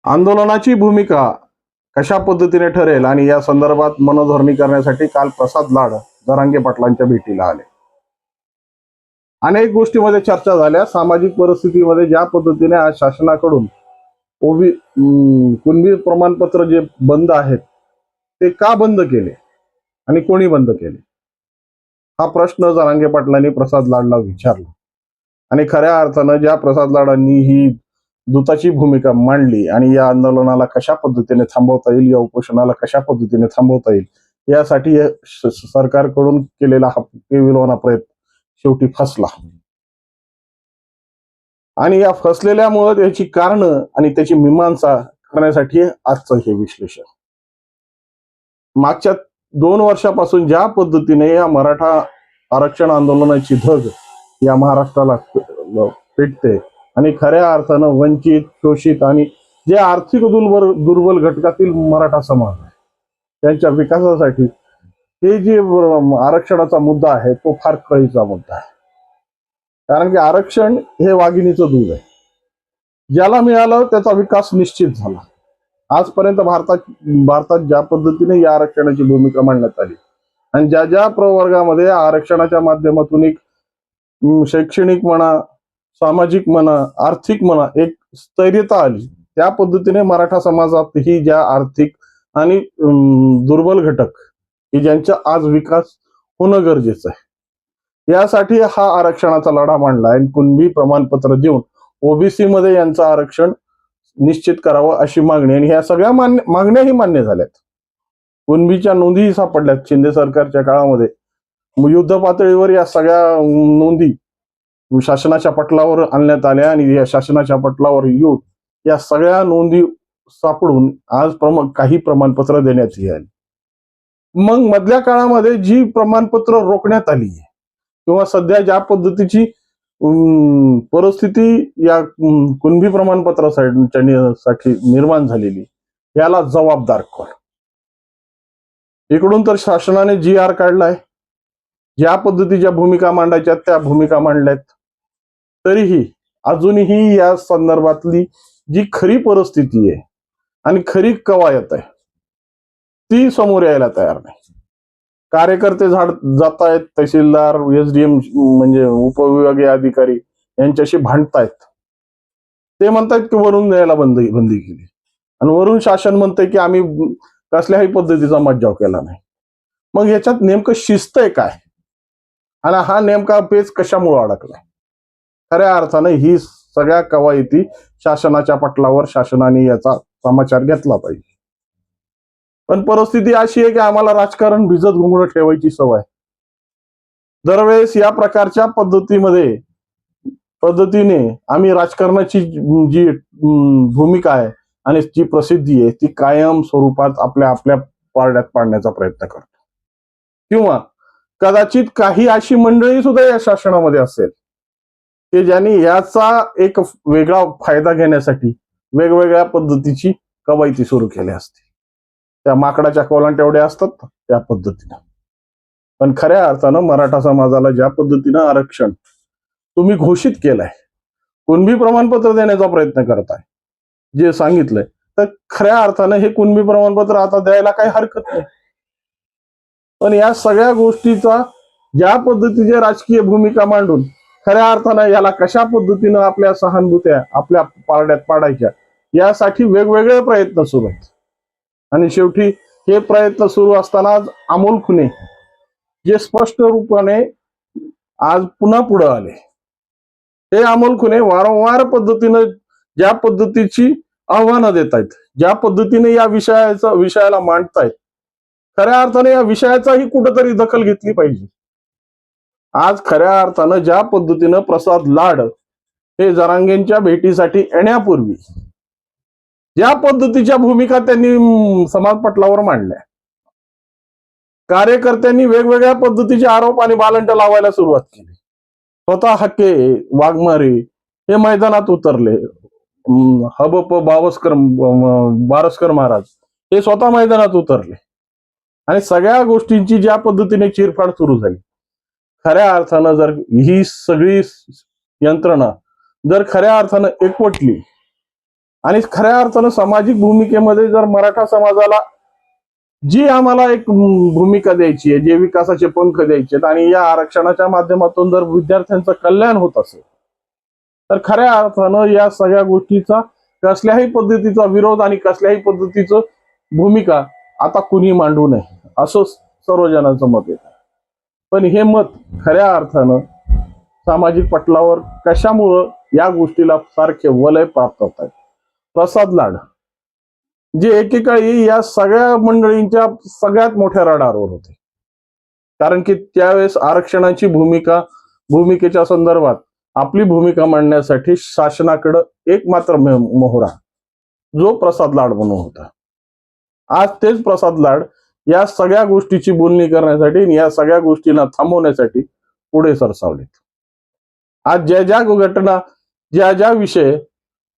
आंदोलनाची भूमिका कशा पद्धतीने ठरेल आणि या संदर्भात मनधरणी करण्यासाठी काल प्रसाद लाड जरांगे पाटलांच्या भेटीला आले. अनेक गोष्टीमध्ये चर्चा झाल्या. सामाजिक परिस्थितीमध्ये ज्या पद्धतीने आज शासनाकडून कुणबी प्रमाणपत्र जे बंद आहेत ते का बंद केले आणि कोणी बंद केले, हा प्रश्न जरांगे पाटलांनी प्रसाद लाडला विचारला. आणि खऱ्या अर्थानं ज्या प्रसाद लाडांनी ही दूताची भूमिका मांडली आणि या आंदोलनाला कशा पद्धतीने थांबवता येईल, या उपोषणाला कशा पद्धतीने थांबवता येईल यासाठी सरकारकडून केलेला हा विलोना प्रयत्न शेवटी फसला. आणि या फसलेल्यामुळे त्याची कारणं आणि त्याची मीमांसा करण्यासाठी आजचं हे विश्लेषण. मागच्या 2 वर्षापासून ज्या पद्धतीने या मराठा आरक्षण आंदोलनाची धग या महाराष्ट्राला पेटते आणि खऱ्या अर्थानं वंचित, शोषित आणि जे आर्थिक दुर्बल घटकातील मराठा समाज आहे त्यांच्या विकासासाठी हे जे आरक्षणाचा मुद्दा आहे तो फार कळीचा मुद्दा आहे. कारण की आरक्षण हे वाघिणीचं दूध आहे. ज्याला मिळालं त्याचा विकास निश्चित झाला. आजपर्यंत भारतात ज्या पद्धतीने या आरक्षणाची भूमिका मांडण्यात आली आणि ज्या ज्या प्रवर्गामध्ये आरक्षणाच्या माध्यमातून एक शैक्षणिक म्हणा, सामाजिक म्हणा, आर्थिक म्हणा एक स्थैर्यता आली, त्या पद्धतीने मराठा समाजातही ज्या आर्थिक आणि दुर्बल घटक की ज्यांचा आज विकास होणं गरजेचं आहे, यासाठी हा आरक्षणाचा लढा मांडला आणि कुणबी प्रमाणपत्र देऊन ओबीसी मध्ये यांचं आरक्षण निश्चित करावं अशी मागणी. आणि ह्या सगळ्या मागण्याही मान्य झाल्यात. कुणबीच्या नोंदीही सापडल्यात. शिंदे सरकारच्या काळामध्ये युद्ध पातळीवर या सगळ्या नोंदी शासनाच्या पटलावर आणण्यात आल्या आणि या शासनाच्या पटलावर येऊन या सगळ्या नोंदी सापडून आज काही प्रमाणपत्र देण्यात आली. मग मधल्या काळामध्ये जी प्रमाणपत्र रोखण्यात आली किंवा सध्या ज्या पद्धतीची परिस्थिती या कुणबी प्रमाणपत्रासाठी निर्माण झालेली, याला जबाबदार कोण? इकडून तर शासनाने GR काढलाय, ज्या पद्धतीच्या भूमिका मांडायच्या त्या भूमिका मांडल्यात, तरीही अजूनही या संदर्भातली जी खरी परिस्थिती आहे आणि खरी कवायत आहे ती समोर यायला तयार नाही. कार्यकर्ते जात आहेत, तहसीलदार, SDM म्हणजे उपविभागीय अधिकारी यांच्याशी भांडतायत. ते म्हणतात की वरून द्यायला बंदी केली आणि वरून शासन म्हणतंय की आम्ही कसल्याही पद्धतीचा मज्जाव केला नाही. मग याच्यात नेमकं शिस्त आहे काय आणि हा नेमका पेच कशामुळे अडकलाय? खऱ्या अर्थानं ही सगळ्या कवायती शासनाच्या पटलावर शासनाने याचा समाचार घेतला पाहिजे. पण परिस्थिती अशी आहे की आम्हाला राजकारण भिजत घुंगडं ठेवायची सवय. दरवेळेस या प्रकारच्या पद्धतीने आम्ही राजकारणाची जी भूमिका आहे आणि जी प्रसिद्धी आहे ती कायम स्वरूपात आपल्या पारड्यात पाडण्याचा प्रयत्न करतो. किंवा कदाचित काही अशी मंडळी सुद्धा या शासनामध्ये असेल की ज्यांनी याचा एक वेगळा फायदा घेण्यासाठी वेगवेगळ्या पद्धतीची कवायती सुरू केली असते. त्या माकडाच्या कोलांट एवढ्या असतात त्या पद्धतीनं. पण खऱ्या अर्थानं मराठा समाजाला ज्या पद्धतीनं आरक्षण तुम्ही घोषित केलंय, कुणबी प्रमाणपत्र देण्याचा प्रयत्न करताय, जे सांगितलंय, तर खऱ्या अर्थानं हे कुणबी प्रमाणपत्र आता द्यायला काही हरकत नाही. पण या सगळ्या गोष्टीचा ज्या पद्धतीची राजकीय भूमिका मांडून खऱ्या अर्थानं याला कशा पद्धतीनं आपल्या सहानुभूत्या आपल्या पारड्यात पाडायच्या यासाठी वेगवेगळे प्रयत्न सुरू आहेत. आणि शेवटी हे प्रयत्न सुरू असताना आज अमोल खुने जे स्पष्ट रूपाने आज पुन्हा पुढे आले. हे अमोल खुने वारंवार पद्धतीनं ज्या पद्धतीची आव्हानं देत आहेत, ज्या पद्धतीने या विषयाला मांडतायत, खऱ्या अर्थाने या विषयाचाही कुठेतरी दखल घेतली पाहिजे. आज खऱ्या अर्थानं ज्या पद्धतीनं प्रसाद लाड हे जरांगेंच्या भेटीसाठी येण्यापूर्वी ज्या पद्धतीच्या भूमिका त्यांनी समाज पटलावर मांडल्या, कार्यकर्त्यांनी वेगवेगळ्या पद्धतीचे आरोप आणि बालंट लावायला सुरुवात केली. स्वतः हक्के वाघमारे हे मैदानात उतरले. हबप बारस्कर महाराज हे स्वतः मैदानात उतरले आणि सगळ्या गोष्टींची ज्या पद्धतीने चिरफाड सुरू झाली. खऱ्या अर्थानं जर ही सगळी यंत्रणा जर खऱ्या अर्थानं एकवटली आणि खऱ्या अर्थानं सामाजिक भूमिकेमध्ये जर मराठा समाजाला जी आम्हाला एक भूमिका द्यायची आहे, जे विकासाचे पंख द्यायचे आहेत, आणि या आरक्षणाच्या माध्यमातून जर विद्यार्थ्यांचं कल्याण होत असेल तर खऱ्या अर्थानं या सगळ्या गोष्टीचा कसल्याही पद्धतीचा विरोध आणि कसल्याही पद्धतीचं भूमिका आता कुणी मांडू नये असं सर्व जणांचं मत येतं. पण हे मत खऱ्या अर्थानं सामाजिक पटलावर कशामुळं या गोष्टीला सारखे वलय प्राप्त होत आहेत. प्रसाद लाड जे एकेकाळी या सगळ्या मंडळींच्या सगळ्यात मोठ्या रडारवर होते, कारण की त्यावेळेस आरक्षणाची भूमिकेच्या संदर्भात आपली भूमिका मांडण्यासाठी शासनाकडे एकमात्र मोहरा जो प्रसाद लाड म्हणून होता. आज तेच प्रसाद लाड या सगळ्या गोष्टीची बोलणी करण्यासाठी, या सगळ्या गोष्टींना थांबवण्यासाठी पुढे सरसावलेत. आज ज्या ज्या घटना, ज्या ज्या विषय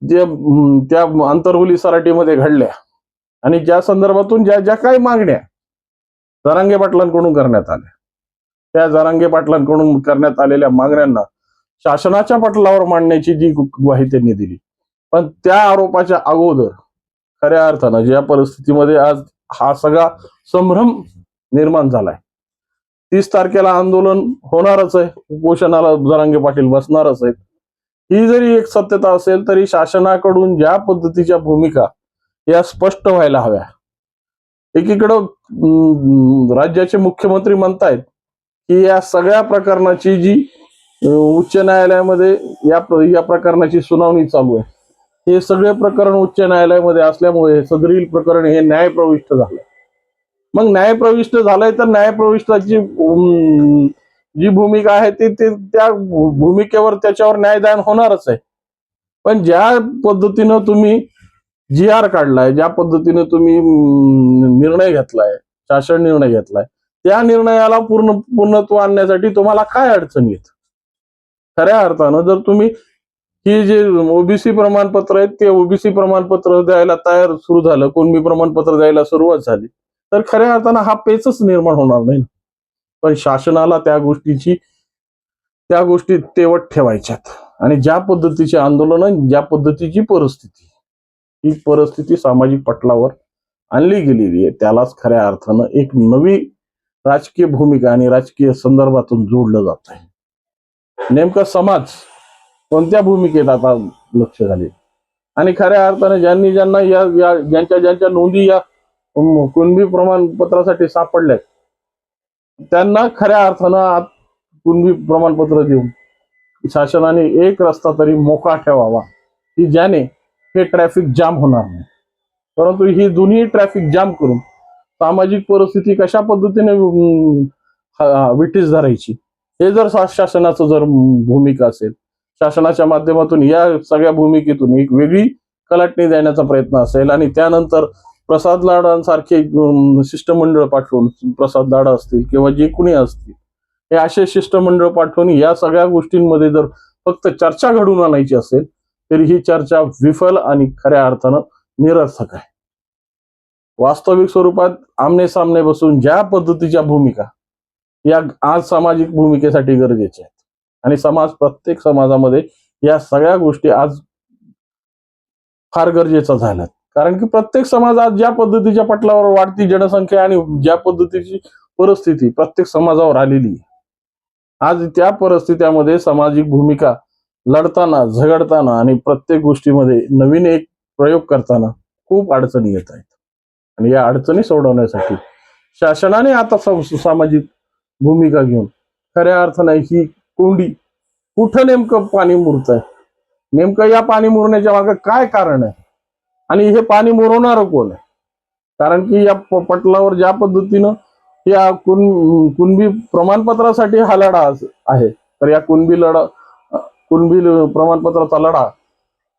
जे त्या आंतरहुली सराटीमध्ये घडल्या आणि ज्या संदर्भातून ज्या ज्या काही मागण्या जरांगे पाटलांकडून करण्यात आल्या, त्या जरांगे पाटलांकडून करण्यात आलेल्या मागण्यांना शासनाच्या पटलावर मांडण्याची जी ग्वाही त्यांनी दिली, पण त्या आरोपाच्या अगोदर खऱ्या अर्थानं ज्या परिस्थितीमध्ये आज हा सगळा संभ्रम निर्माण झालाय, 30 तारखेला आंदोलन होणारच आहे, उपोषणाला जरांगे पाटील बसणारच आहेत. ही जरी एक सत्यता असेल तरी शासनाकडून ज्या पद्धतीच्या भूमिका या स्पष्ट व्हायला हव्या. एकीकडं राज्याचे मुख्यमंत्री म्हणतायत की या सगळ्या प्रकरणाची जी उच्च न्यायालयामध्ये या प्रकरणाची सुनावणी चालू आहे, हे सगळे प्रकरण उच्च न्यायालयामध्ये असल्यामुळे सदरील प्रकरण हे न्यायप्रविष्ट झालंय. मग न्यायप्रविष्ट झालंय तर न्यायप्रविष्टाची जी भूमिका आहे ती त्या भूमिकेवर त्याच्यावर न्यायदान होणारच आहे. पण ज्या पद्धतीनं तुम्ही GR काढलाय, ज्या पद्धतीने तुम्ही निर्णय घेतलाय, शासन निर्णय घेतलाय, त्या निर्णयाला पूर्णत्व आणण्यासाठी तुम्हाला काय अडचण येत? खऱ्या अर्थानं जर तुम्ही ही जे ओबीसी प्रमाणपत्र आहेत ते ओबीसी प्रमाणपत्र द्यायला तयार सुरू झालं, कुणबी प्रमाणपत्र द्यायला सुरुवात झाली, तर खऱ्या अर्थानं हा पेचच निर्माण होणार नाही. पण शासनाला त्या गोष्टी तेवट ठेवायच्यात. आणि ज्या पद्धतीचे आंदोलन, ज्या पद्धतीची परिस्थिती, ही परिस्थिती सामाजिक पटलावर आणली गेलेली आहे, त्यालाच खऱ्या अर्थानं एक नवी राजकीय भूमिका आणि राजकीय संदर्भातून जोडलं जात आहे. नेमकं समाज कोणत्या भूमिकेत आता लक्ष घालेल? आणि खऱ्या अर्थाने ज्यांना ज्यांच्या नोंदी या कुणबी प्रमाणपत्रासाठी सापडल्यात त्यांना खऱ्या अर्थानं कुणबी प्रमाणपत्र देऊन शासनाने एक रस्ता तरी मोकळा ठेवावा की ज्याने हे ट्रॅफिक जाम होणार नाही. परंतु ही दोन्ही ट्रॅफिक जाम करून सामाजिक परिस्थिती कशा पद्धतीने विटीस धरायची, हे जर शासनाचं जर भूमिका असेल, शासनाच्या माध्यमातून या सगळ्या भूमिकेतून एक वेगळी कलाटणी देण्याचा प्रयत्न असेल, आणि त्यानंतर प्रसाद लाडांसारखे शिष्टमंडळ पाठवून, प्रसाद लाड असतील किंवा जे कुणी असतील, हे असे शिष्टमंडळ पाठवून या सगळ्या गोष्टींमध्ये जर फक्त चर्चा घडवून आणायची असेल तरी ही चर्चा विफल आणि खऱ्या अर्थानं निरर्थक आहे. वास्तविक स्वरूपात आमने सामने बसून ज्या पद्धतीच्या भूमिका या आज सामाजिक भूमिकेसाठी गरजेच्या आहेत, आणि प्रत्येक समाजामध्ये या सगळ्या गोष्टी आज फार गरजेच्या झाल्यात. कारण की प्रत्येक समाज आज ज्या पद्धतीच्या पटलावर वाढती जनसंख्या आणि ज्या पद्धतीची परिस्थिती प्रत्येक समाजावर आलेली आहे, आज त्या परिस्थितीमध्ये सामाजिक भूमिका लढताना, झगडताना आणि प्रत्येक गोष्टीमध्ये नवीन एक प्रयोग करताना खूप अडचणी येत आहेत. आणि या अडचणी सोडवण्यासाठी शासनाने आता सामाजिक भूमिका घेऊन खऱ्या अर्थाने ही कोंडी कुठं नेमकं पाणी मुरत आहे, नेमकं या पाणी मुरण्याच्या मागे काय कारण आहे, आणि हे पाणी मुरवणार कोण आहे? कारण की या पटलावर ज्या पद्धतीनं या कुणबी प्रमाणपत्रासाठी हा लढा आहे, तर या कुणबी प्रमाणपत्राचा लढा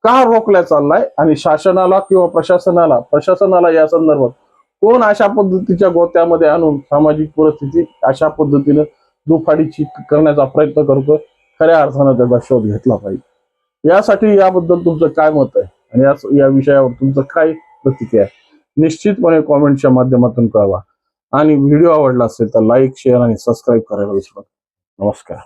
का रोखला चाललाय, आणि शासनाला किंवा प्रशासनाला या संदर्भात कोण अशा पद्धतीच्या गोत्यामध्ये आणून सामाजिक परिस्थिती अशा पद्धतीनं दुफाडीची करण्याचा प्रयत्न करतोय, खऱ्या अर्थानं त्याचा शोध घेतला पाहिजे. यासाठी याबद्दल तुमचं काय मत आहे आणि या विषयावर तुमचं काय प्रतिक्रिया आहे निश्चितपणे कॉमेंटच्या माध्यमातून कळवा. आणि व्हिडिओ आवडला असेल तर लाईक, शेअर आणि सबस्क्राईब करायला विसरू नका. नमस्कार.